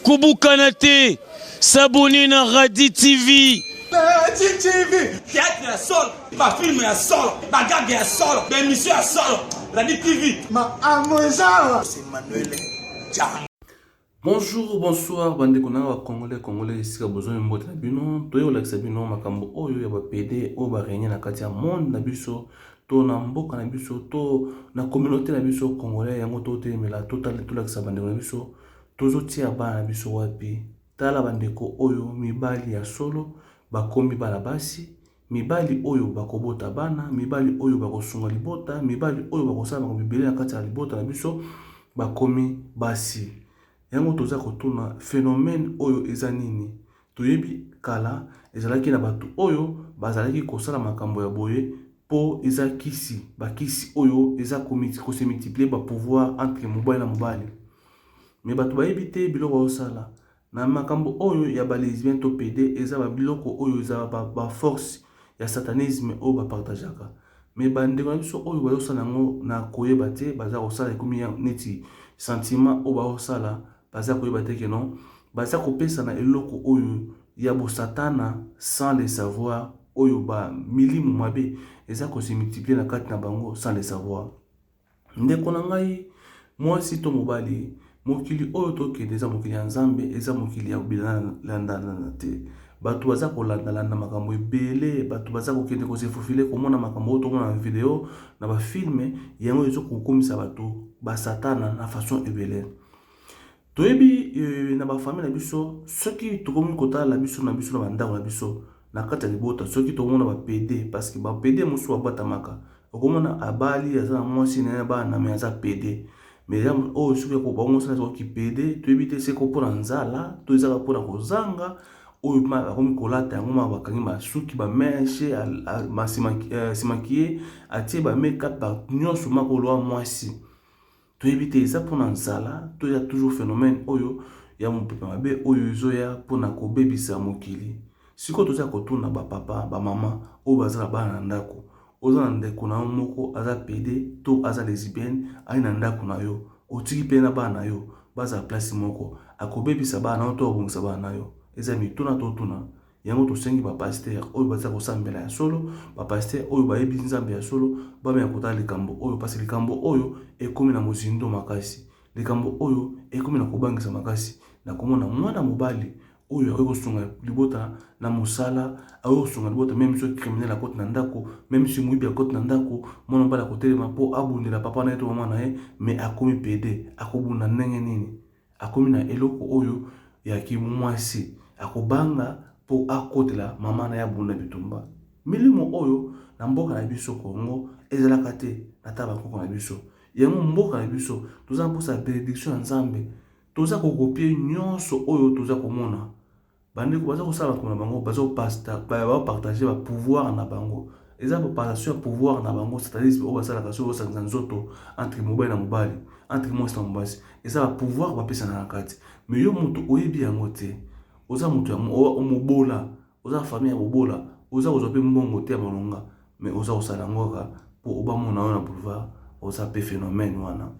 Koubou Kanate, s'abonner na Radi TV. Radi TV, théâtre ya solo, ma film ya solo, ma gag ya solo, ma émission ya solo, Radi TV. Ma amour, c'est Manuel Djang. Bonjour, bonsoir, bande konanga congolais ici a besoin de mbote na bino, toyo la sabino makambo oyo ya ba PD o ba réunion na kati ya monde na biso, to na mboka na biso, to na communauté na biso congolais yango to telemela total to la sabande na biso, tozo tia ba na biso wapi. Tala bandeko oyo mibali ya solo bakombi bana basi, mibali oyo bakobota bana, mibali oyo bakosunga libota, mibali oyo bakosala ko bibele na kati ya libota na biso bakomi basi. Yango toza kotuna phénomène oyo eza nini toyebi kala ezalaki na batu oyo bazalaki kosala makambo ya boye po eza kisi bakisi oyo eza ko se multiplier ba pouvoir entre mobali na mobali mais batu bayebi te biloko osala na makambo oyo ya ba lesbien to PD eza ba biloko oyo eza ba force ya satanisme oyo ba partageaka mais bandeko na biso oyo bazosala ngo na koyeba te baza kosala ekomi neti sentiment oyo bazosala baza koyeba te ke non baza kopesa na eloko oyo ya bo satana sans le savoir oyo ba milimu mabe eza ko se multiplier na kati na bango sans le savoir. Ndeko na ngai mwasi to mobali mokili oyo tokende eza mokili ya Nzambe eza mokili ya bilandana te batu baza kolandalanda makambo ebele batu baza kokende ko se faufile komona makambo oyo tomona na video na ba filme yango ezo kokomisa batu ba satana na façon ebele. Toyebi na ba famille na biso soki tokomi kotala la biso na bandako na biso na kati ya libota soki tomona ba PD parce que ba PD musu abatamaka okomona abali aza mwasi na bana me aza PD mais o soki ko ba mwasi na ki PD toyebi te se ko pona nzala to ezaka pona kozanga oyo ma akomi kolata yango ma bakangi masuki ba meshe simakie atie ba make-up ba nyonso makolo mwasi. Toyebi te eza pona nzala to ya toujours phénomène oyo ya mopepe mabe oyo ezoya pona kobebisa mokili siko toza kotuna ba papa ba mama oyo bazala bana na ndako oza na ndeko na moko aza PD to aza lesbienne ai na ndako na yo otiki pe na bana yo baza place moko akobebisa bana to abongisa bana yo eza mituna to tuna yango tosengi ba pasteur oyo baza kosambela ya solo ba pasteur oyo bayebi Nzambe ya solo bame ya kotala likambo oyo parce likambo oyo ekomi na mozindo makasi likambo oyo ekomi na kobangisa makasi na komona mwana mobali oyo akosunga libota na musala akosunga libota même si criminel akoti na ndako même si muibi akoti na ndako mwana mobali akotelema po abundela papa na yeto mama na ye mais akomi PD akobunda ndenge nini akomi na eloko oyo ya kimwasi akobanga po akotela mama na ya bunda bitumba milimo oyo na mboka na biso Kongo ezalaka te na taba koko na biso yango mboka na biso toza mposa bénédiction ya Nzambe toza kokopie nyonso oyo toza komona bandeko baza kosala makambo na bango baza partager ba pouvoir na bango eza ba passation ya pouvoir na bango c'est-à-dire oyo basalaka so osanza nzoto entre mobali na mobali entre mwasi na mwasi eza ba pouvoir bapesa na kati mais yo mutu oyebi yango te oza mutu ya mobola oza famille ya mobola oza kozwa pe mbongo te ya malonga mais oza kosala ngoka po obamona yo na boulevard oza pe phénomène wana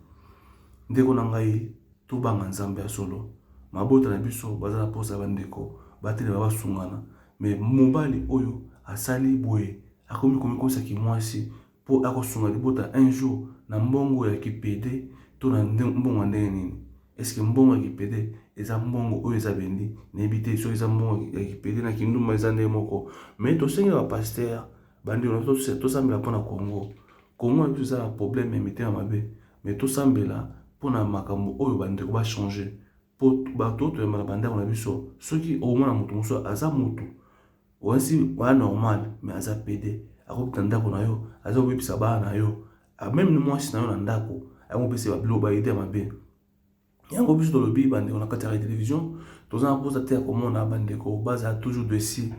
ndeko na ngai tobanga Nzambe ya solo mabota na biso baza na posa bandeko batele basungana mais mobali oyo asali boye akomi komikosa ki mwasi po akosunga libota un jour na mbongo ya kipede to na mbongo ndenge nini est-ce que mbongo ya kipede eza mbongo oyo eza bendi nebi te so eza mbongo ya kipede na kinduma eza ndenge moko mais tosengi ba pasteur bandeko na tosambela mpona Congo na biso eza na problème ya mitema mabe mais tosambela mpona makambo oyo bandeko ba changer po bato toyembaka bandako na biso soki omona moto mosusu aza motu wasi wa normal mais aza PD akobita ndako na yo aza kobebisa bana na yo même ni mwasi na yo na ndako akopesa babilo ba idée mabe yango biso tolobi bandeko na kati ya télévision toza na posa te ya komona bandeko baza toujours dessus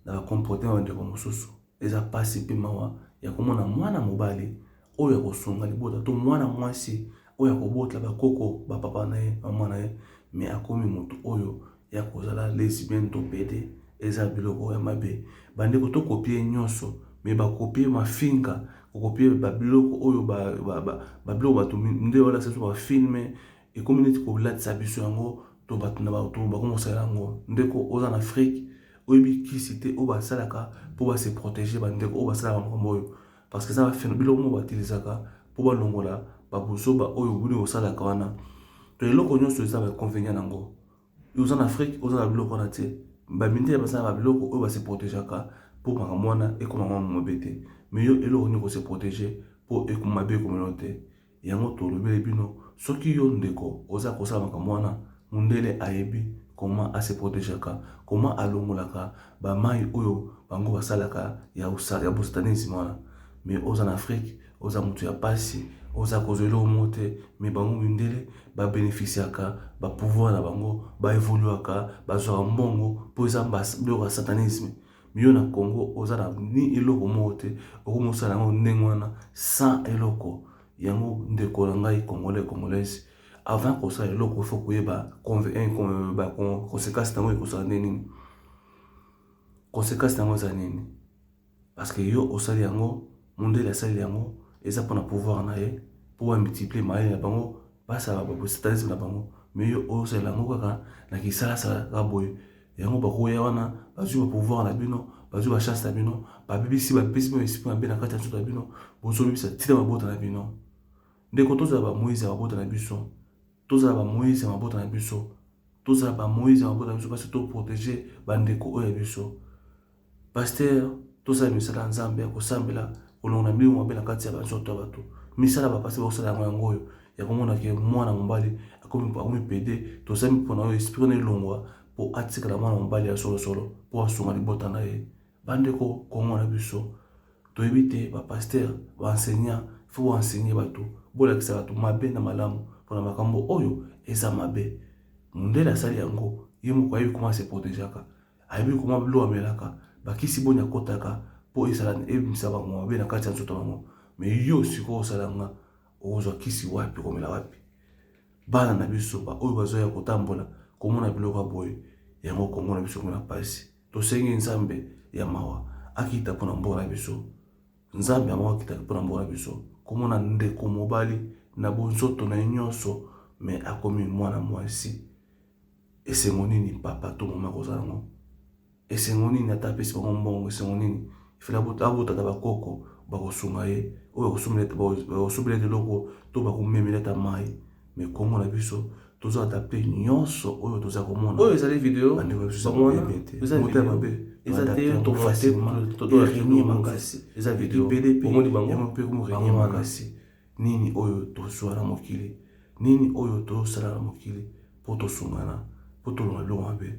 na comportement bandeko mosusu eza pasi pe mawa ya komona mwana mobali oyo akosunga libota to mwana mwasi oyo akobotla bakoko ba papa na ye mama na ye mais akomi moto oyo ya kozala lesbienne to PD eza biloko ya mabe bandeko to kopie nyonso mais bakopier mafinga kokopier babiloko oyo babiloko bato nde wala seso bafilme ekomi neti kolatisa biso yango to bato na bato bakomosala yango ndeko oza na Afrique oyebi kisi te oyo basalaka mpo base protéger bandeko oyo basalaka makambo oyo parce que eza biloko mo batilisaka mpo balongola babuzoba oyo buni kosalaka wana to eloko nyonso eza baconvénient nango oza na Afrique oza na biloko wana te bamindele basala babiloko oyo base protégeaka mpo makambo wana ekoma mwa mabe te mais yo eloko nyonso kose protéger mpo ekomabe ekomelo te yango tolobeli bino soki yo ndeko oza kosala makambo wana mundele ayebi comment ase protégeaka comment alongolaka bamai oyo bango basalaka ya bosatanisme wana mais oza na Afrique oza mutu ya pasi oza kozwela omo te mais bango mindele babénéficiaka bapouvoir na bango baévoluaka bazwaka mbongo mpo eza biloko ya satanisme miyo na Congo oza na ni eloko moko te okomosala yango ndenge wana sans eloko yango ndeko na ngai congolaise avant kosala eloko faut koyeba conséquence nango ekosala nini conséquence nango eza nini parce que yo osali yango mondele asali yango eza mpona pouvoir na ye mpo bamultiplier mayele na bango basala basatanisme na bango mais yo osala yango kaka na kisalasala kaka boye yango bakoya wana bazwi bapouvoir na bino bazwi bachance na bino babebisi bapesi bino esprit mabe na kati ya nzoto na bino bozobebisa tina mabota na bino ndeko tozala bamoïse ya mabota na biso tozala bamoïse ya mabota na biso tozala bamoïse ya mabota na biso parce toprotege bandeko oyo ya biso paster tozala misala ya nzambe ya kosambela kolonga na milimo mabe na kati ya banzoto ya bato misala bapasi bakosala yango oyo ya komonake mwana mobali akomi pede tozali mpona oyo esprit na elongwa mpo atikala mwana mobali ya solosolo mpo asunga libota na ye bandeko Kongo na biso toyebi te bapaster baenseignant fo baenseigner bato bolakisa bato mabe na malamu mpona makambo oyo eza mabe mundele asali yango ye moko ayebi koma se protégeaka ayebi koma bilo amelaka bakisi bonya kotaka mpo esala ebimisa bango mabe na kati ya nzoto bango mais yo sikoyo osalanga okozwa kisi wapi komela wapi bana na biso oyo bazoya kotambola komona biloko boye yango Kongo na biso kuna pasi tosengi nzambe ya mawa akita mpona mboka na biso nzambe ya mawa akita mpona mboka na biso komona ndeko mobali na bonzoto na nyonso mais akomi mwana mwasi esengo nini papa to mama kozala ngo esengo nini ata apesi bango mbongo esengo nini ifela abotata bakoko bakosunga ye oyo bakosomela eloko to bakomemela ata mai mais Kongo na biso tozo adapte nyonso oyo toza komona oyo ezali video bandeko biso eza video mabe eza te to facilement to réunir makasi eza video omoni bango mpe comme réunir makasi nini oyo tozwa na mokili nini oyo tosala na mokili po tosungana po tolonga biloko mabe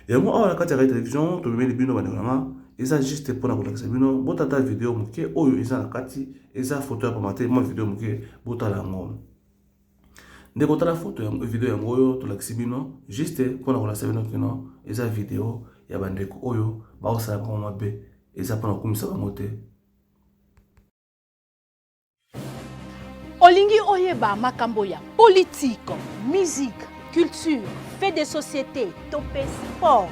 yango awa na kati ya télévision tobimeli bino bandeko nanga eza juste mpona kolakisa bino botata video moke oyo eza na kati eza foto ya pamate mwa video moke botala yango ndeko tala foto ya video yango oyo tolakisi bino juste mpona kolakisa bino kino eza video ya bandeko oyo baosala bango mabe eza mpona kokumisa bango te olingi oyeba makambo ya politique, musique, culture, fait de société, topé sport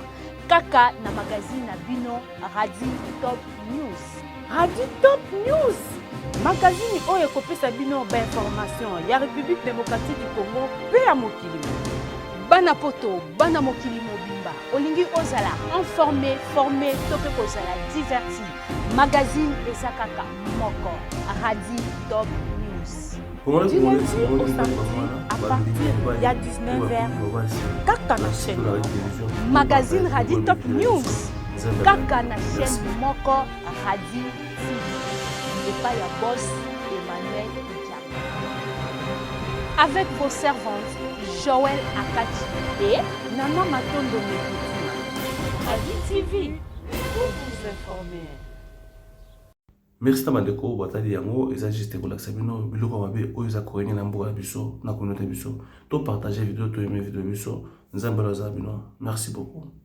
kaka na magazine na bino Radi Top News. Radi Top News magazine oyo kopesa bino ba information ya République démocratique du Congo pe ya mokili. Bana poto, bana mokili mobimba. Olingi ozala informé, formé, topé kozala diverti. Magazine ezakaka moko Radi Top News. Du lundi au samedi à partir ya 19h kaka na chaîne magazine Radi Top News kaka na chaîne moko Radi TV et pas ya boss Emmanuel Diam avec vos servantes Joël Akati et Nana Matondo Mekiti. Radi TV pour vous informer. Merci bandeko batali yango eza juste kolakisa bino biloko mabe oyo eza korenga na mboka biso na communauté biso to partager vidéo to aimer vidéo biso nzambe la za bino merci beaucoup.